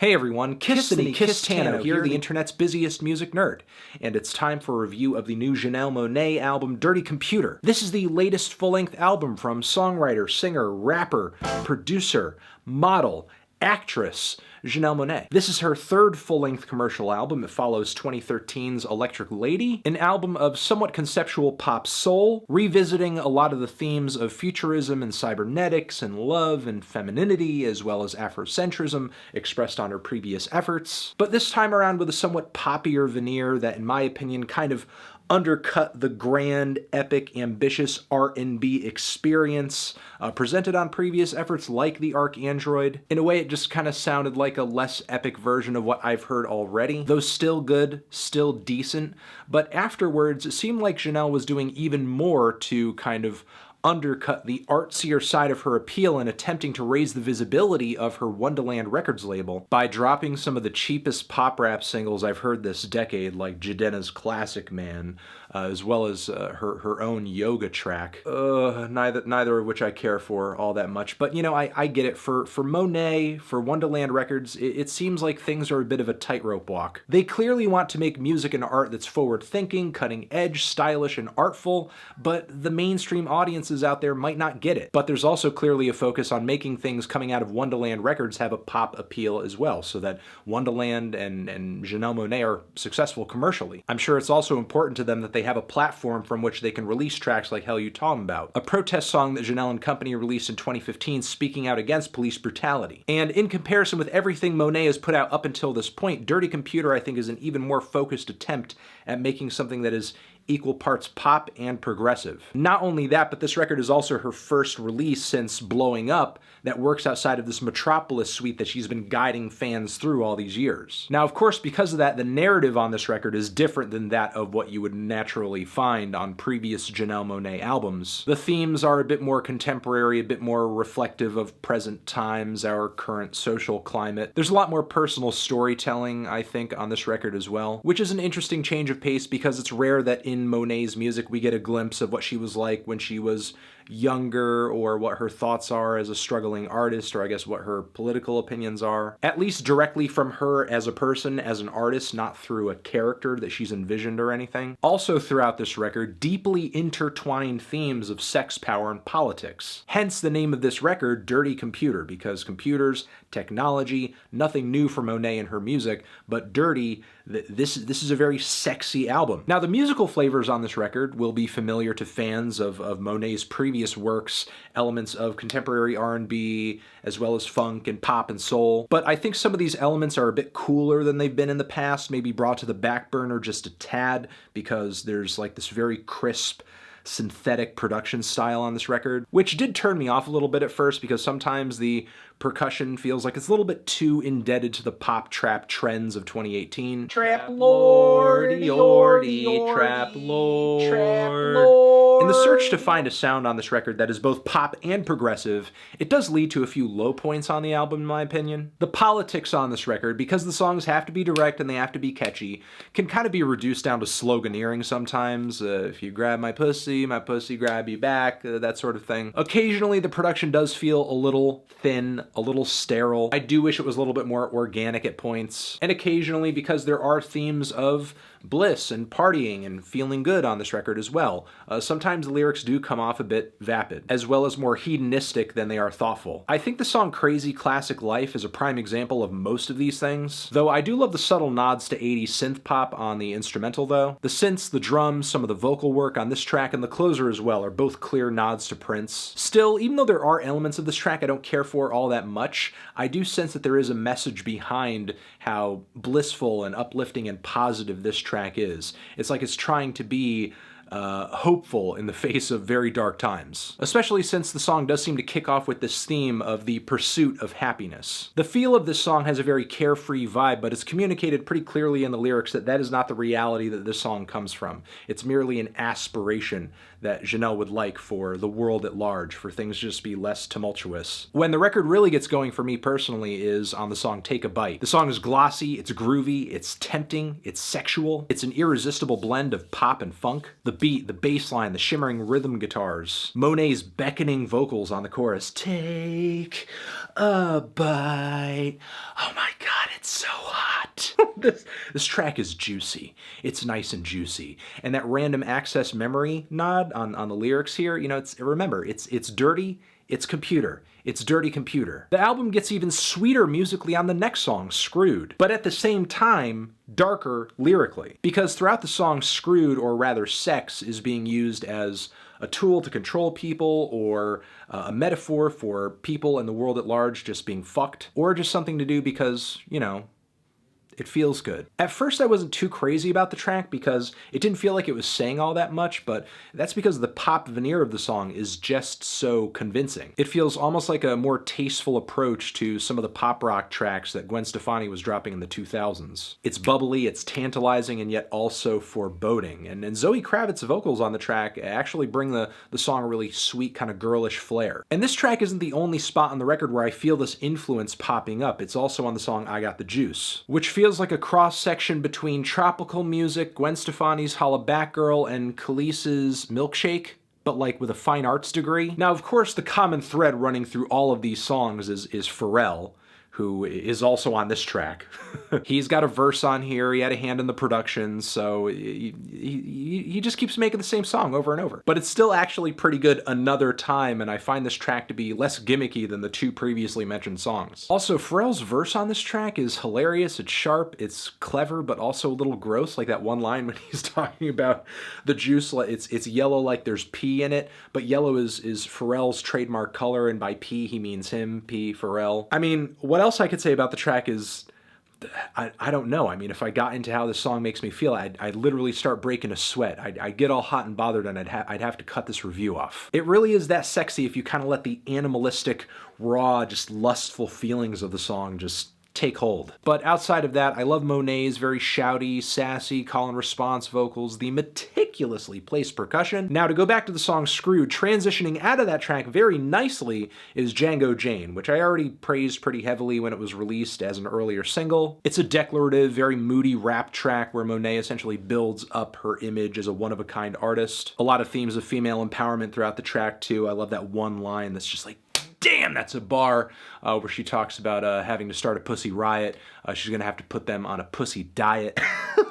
Hey everyone, Kistano here, the internet's busiest music nerd, and it's time for a review of the new Janelle Monáe album, Dirty Computer. This is the latest full-length album from songwriter, singer, rapper, producer, model, actress, Janelle Monáe. This is her third full-length commercial album. It follows 2013's Electric Lady, an album of somewhat conceptual pop soul, revisiting a lot of the themes of futurism and cybernetics and love and femininity, as well as Afrocentrism expressed on her previous efforts, but this time around with a somewhat poppier veneer that, in my opinion, kind of undercut the grand, epic, ambitious R&B experience presented on previous efforts like the ArchAndroid. In a way, it just kind of sounded like a less epic version of what I've heard already, though still good, still decent, but afterwards it seemed like Janelle was doing even more to kind of undercut the artsier side of her appeal and attempting to raise the visibility of her Wondaland Records label by dropping some of the cheapest pop rap singles I've heard this decade, like Jidenna's Classic Man, as well as her own yoga track. Neither of which I care for all that much, but you know, I get it. For Monáe, for Wondaland Records, it seems like things are a bit of a tightrope walk. They clearly want to make music and art that's forward-thinking, cutting-edge, stylish, and artful, but the mainstream audiences out there might not get it. But there's also clearly a focus on making things coming out of Wondaland Records have a pop appeal as well, so that Wondaland and Janelle Monáe are successful commercially. I'm sure it's also important to them that they have a platform from which they can release tracks like Hell You Talking About, a protest song that Janelle and company released in 2015 speaking out against police brutality. And in comparison with everything Monáe has put out up until this point, Dirty Computer I think is an even more focused attempt at making something that is equal parts pop and progressive. Not only that, but this record is also her first release since Blowing Up that works outside of this Metropolis suite that she's been guiding fans through all these years. Now, of course, because of that, the narrative on this record is different than that of what you would naturally find on previous Janelle Monáe albums. The themes are a bit more contemporary, a bit more reflective of present times, our current social climate. There's a lot more personal storytelling, I think, on this record as well, which is an interesting change of pace because it's rare that in Monáe's music we get a glimpse of what she was like when she was younger, or what her thoughts are as a struggling artist, or I guess what her political opinions are. At least directly from her as a person, as an artist, not through a character that she's envisioned or anything. Also throughout this record, deeply intertwined themes of sex, power, and politics. Hence the name of this record, Dirty Computer, because computers, technology, nothing new for Monáe and her music, but dirty, this is a very sexy album. Now, the musical flavors on this record will be familiar to fans of Monáe's previous works, elements of contemporary R&B, as well as funk and pop and soul. But I think some of these elements are a bit cooler than they've been in the past, maybe brought to the back burner just a tad, because there's like this very crisp, synthetic production style on this record, which did turn me off a little bit at first because sometimes the percussion feels like it's a little bit too indebted to the pop trap trends of 2018. Trap lordy, trap lord. In the search to find a sound on this record that is both pop and progressive, it does lead to a few low points on the album, in my opinion. The politics on this record, because the songs have to be direct and they have to be catchy, can kind of be reduced down to sloganeering sometimes. If you grab my pussy grab you back, that sort of thing. Occasionally, the production does feel a little thin, a little sterile. I do wish it was a little bit more organic at points. And occasionally, because there are themes of bliss and partying and feeling good on this record as well, sometimes the lyrics do come off a bit vapid, as well as more hedonistic than they are thoughtful. I think the song Crazy Classic Life is a prime example of most of these things, though I do love the subtle nods to 80s synth pop on the instrumental though. The synths, the drums, some of the vocal work on this track, and the closer as well are both clear nods to Prince. Still, even though there are elements of this track I don't care for all that much, I do sense that there is a message behind how blissful and uplifting and positive this track is. It's like it's trying to be hopeful in the face of very dark times, especially since the song does seem to kick off with this theme of the pursuit of happiness. The feel of this song has a very carefree vibe, but it's communicated pretty clearly in the lyrics that that is not the reality that this song comes from. It's merely an aspiration that Janelle would like for the world at large, for things to just be less tumultuous. When the record really gets going for me personally is on the song Take a Bite. The song is glossy, it's groovy, it's tempting, it's sexual, it's an irresistible blend of pop and funk. The beat, the bass line, the shimmering rhythm guitars, Monet's beckoning vocals on the chorus. Take a bite. Oh my god, it's so hot. This track is juicy. It's nice and juicy. And that random access memory nod on the lyrics here, you know, remember, it's dirty, it's computer. It's Dirty Computer. The album gets even sweeter musically on the next song, Screwed, but at the same time, darker lyrically. Because throughout the song, Screwed, or rather sex, is being used as a tool to control people, or a metaphor for people in the world at large just being fucked, or just something to do because, you know, it feels good. At first I wasn't too crazy about the track because it didn't feel like it was saying all that much, but that's because the pop veneer of the song is just so convincing. It feels almost like a more tasteful approach to some of the pop rock tracks that Gwen Stefani was dropping in the 2000s. It's bubbly, it's tantalizing, and yet also foreboding. And Zoe Kravitz's vocals on the track actually bring the song a really sweet, kind of girlish flair. And this track isn't the only spot on the record where I feel this influence popping up. It's also on the song I Got the Juice, which feels like a cross-section between tropical music, Gwen Stefani's Holla Back Girl, and Khalees's Milkshake, but like with a fine arts degree. Now, of course, the common thread running through all of these songs is Pharrell, who is also on this track. He's got a verse on here, he had a hand in the production, so he just keeps making the same song over and over. But it's still actually pretty good another time, and I find this track to be less gimmicky than the two previously mentioned songs. Also, Pharrell's verse on this track is hilarious, it's sharp, it's clever, but also a little gross, like that one line when he's talking about the juice, it's yellow like there's pee in it, but yellow is Pharrell's trademark color, and by pee he means him, P, Pharrell. I mean, what else I could say about the track is, I don't know. I mean, if I got into how this song makes me feel, I'd literally start breaking a sweat. I'd get all hot and bothered, and I'd have to cut this review off. It really is that sexy if you kind of let the animalistic, raw, just lustful feelings of the song just take hold. But outside of that, I love Monet's very shouty, sassy, call and response vocals, the meticulously placed percussion. Now, to go back to the song Screwed, transitioning out of that track very nicely is Django Jane, which I already praised pretty heavily when it was released as an earlier single. It's a declarative, very moody rap track where Monet essentially builds up her image as a one-of-a-kind artist. A lot of themes of female empowerment throughout the track, too. I love that one line that's just like, damn, that's a bar, where she talks about having to start a pussy riot. She's gonna have to put them on a pussy diet.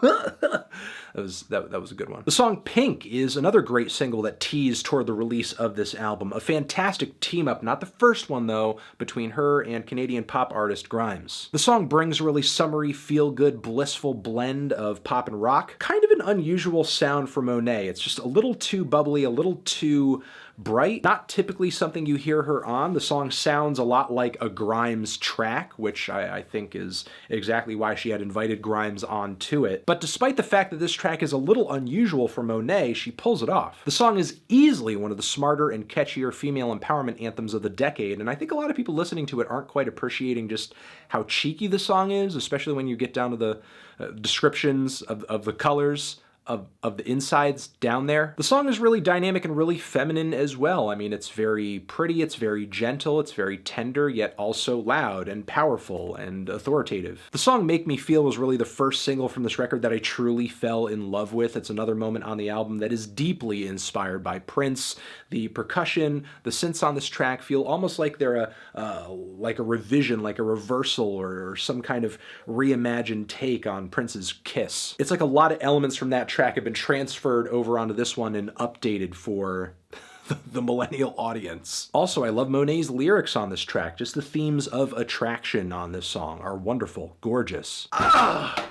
That was a good one. The song Pink is another great single that teased toward the release of this album. A fantastic team-up, not the first one though, between her and Canadian pop artist Grimes. The song brings a really summery, feel-good, blissful blend of pop and rock. Kind of an unusual sound for Monet. It's just a little too bubbly, a little too bright. Not typically something you hear her on. The song sounds a lot like a Grimes track, which I think is exactly why she had invited Grimes onto it. But despite the fact that this track is a little unusual for Monet, she pulls it off. The song is easily one of the smarter and catchier female empowerment anthems of the decade, and I think a lot of people listening to it aren't quite appreciating just how cheeky the song is, especially when you get down to the descriptions of the colors of the insides down there. The song is really dynamic and really feminine as well. I mean, it's very pretty, it's very gentle, it's very tender, yet also loud and powerful and authoritative. The song Make Me Feel was really the first single from this record that I truly fell in love with. It's another moment on the album that is deeply inspired by Prince. The percussion, the synths on this track feel almost like they're like a revision, like a reversal, or some kind of reimagined take on Prince's Kiss. It's like a lot of elements from that track have been transferred over onto this one and updated for the millennial audience. Also, I love Monet's lyrics on this track. Just the themes of attraction on this song are wonderful, gorgeous. Ah,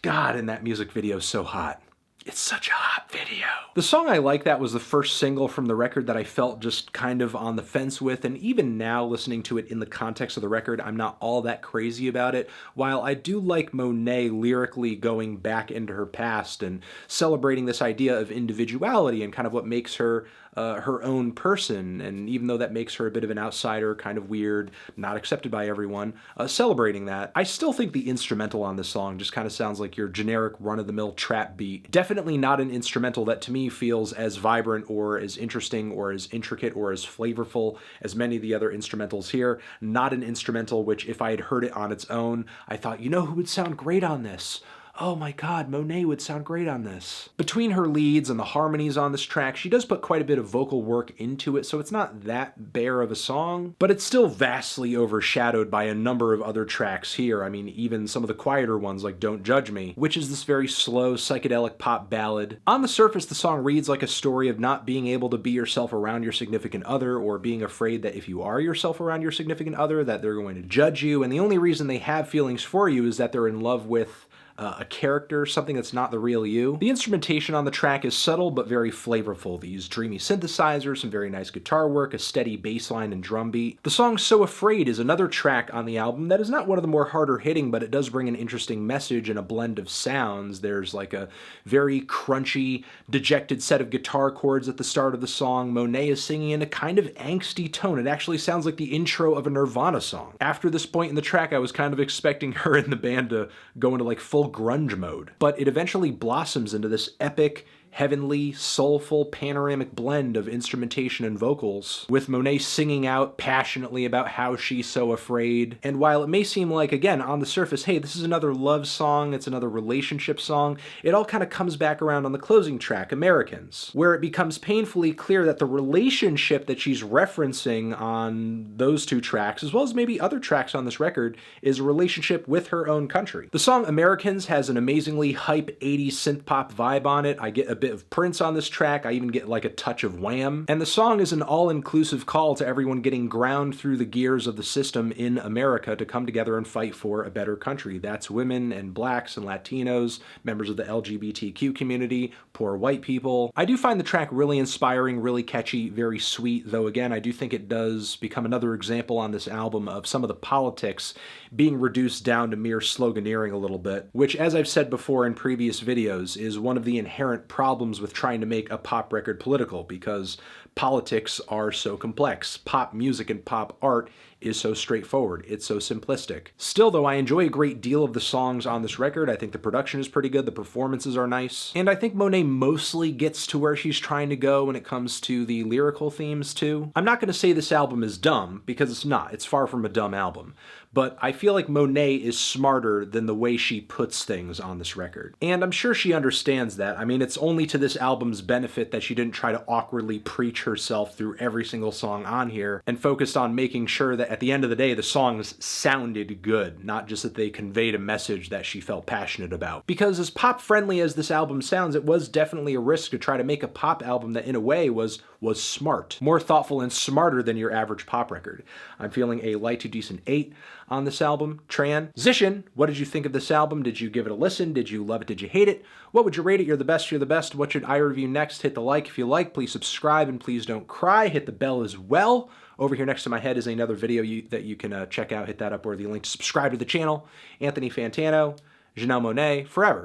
God, and that music video is so hot. It's such a hot video. The song I Like That was the first single from the record that I felt just kind of on the fence with, and even now listening to it in the context of the record, I'm not all that crazy about it. While I do like Monet lyrically going back into her past and celebrating this idea of individuality and kind of what makes her her own person, and even though that makes her a bit of an outsider, kind of weird, not accepted by everyone, celebrating that, I still think the instrumental on this song just kind of sounds like your generic run-of-the-mill trap beat. Definitely not an instrumental that to me feels as vibrant or as interesting or as intricate or as flavorful as many of the other instrumentals here. Not an instrumental which, if I had heard it on its own, I thought, you know who would sound great on this? Oh my god, Monet would sound great on this. Between her leads and the harmonies on this track, she does put quite a bit of vocal work into it, so it's not that bare of a song, but it's still vastly overshadowed by a number of other tracks here. I mean, even some of the quieter ones like Don't Judge Me, which is this very slow, psychedelic pop ballad. On the surface, the song reads like a story of not being able to be yourself around your significant other, or being afraid that if you are yourself around your significant other, that they're going to judge you, and the only reason they have feelings for you is that they're in love with a character, something that's not the real you. The instrumentation on the track is subtle but very flavorful. They use dreamy synthesizers, some very nice guitar work, a steady bass line and drum beat. The song So Afraid is another track on the album that is not one of the more harder hitting, but it does bring an interesting message and a blend of sounds. There's like a very crunchy, dejected set of guitar chords at the start of the song. Monet is singing in a kind of angsty tone. It actually sounds like the intro of a Nirvana song. After this point in the track, I was kind of expecting her and the band to go into like full grunge mode, but it eventually blossoms into this epic, heavenly, soulful, panoramic blend of instrumentation and vocals, with Monet singing out passionately about how she's so afraid. And while it may seem like, again, on the surface, hey, this is another love song, it's another relationship song, it all kind of comes back around on the closing track, Americans, where it becomes painfully clear that the relationship that she's referencing on those two tracks, as well as maybe other tracks on this record, is a relationship with her own country. The song Americans has an amazingly hype 80s synth pop vibe on it. I get a bit of Prince on this track, I even get like a touch of Wham, and the song is an all-inclusive call to everyone getting ground through the gears of the system in America to come together and fight for a better country. That's women and blacks and Latinos, members of the LGBTQ community, poor white people. I do find the track really inspiring, really catchy, very sweet, though again, I do think it does become another example on this album of some of the politics being reduced down to mere sloganeering a little bit, which, as I've said before in previous videos, is one of the inherent problems with trying to make a pop record political, because politics are so complex. Pop music and pop art is so straightforward. It's so simplistic. Still, though, I enjoy a great deal of the songs on this record. I think the production is pretty good, the performances are nice, and I think Monet mostly gets to where she's trying to go when it comes to the lyrical themes, too. I'm not going to say this album is dumb, because it's not. It's far from a dumb album. But I feel like Monet is smarter than the way she puts things on this record. And I'm sure she understands that. I mean, it's only to this album's benefit that she didn't try to awkwardly preach herself through every single song on here, and focused on making sure that at the end of the day, the songs sounded good, not just that they conveyed a message that she felt passionate about. Because as pop-friendly as this album sounds, it was definitely a risk to try to make a pop album that in a way was smart. More thoughtful and smarter than your average pop record. I'm feeling a light to decent 8 on this album. Transition, what did you think of this album? Did you give it a listen? Did you love it? Did you hate it? What would you rate it? You're the best, you're the best. What should I review next? Hit the like if you like. Please subscribe and please don't cry. Hit the bell as well. Over here next to my head is another video that you can check out. Hit that up or the link to subscribe to the channel. Anthony Fantano, Janelle Monáe, forever.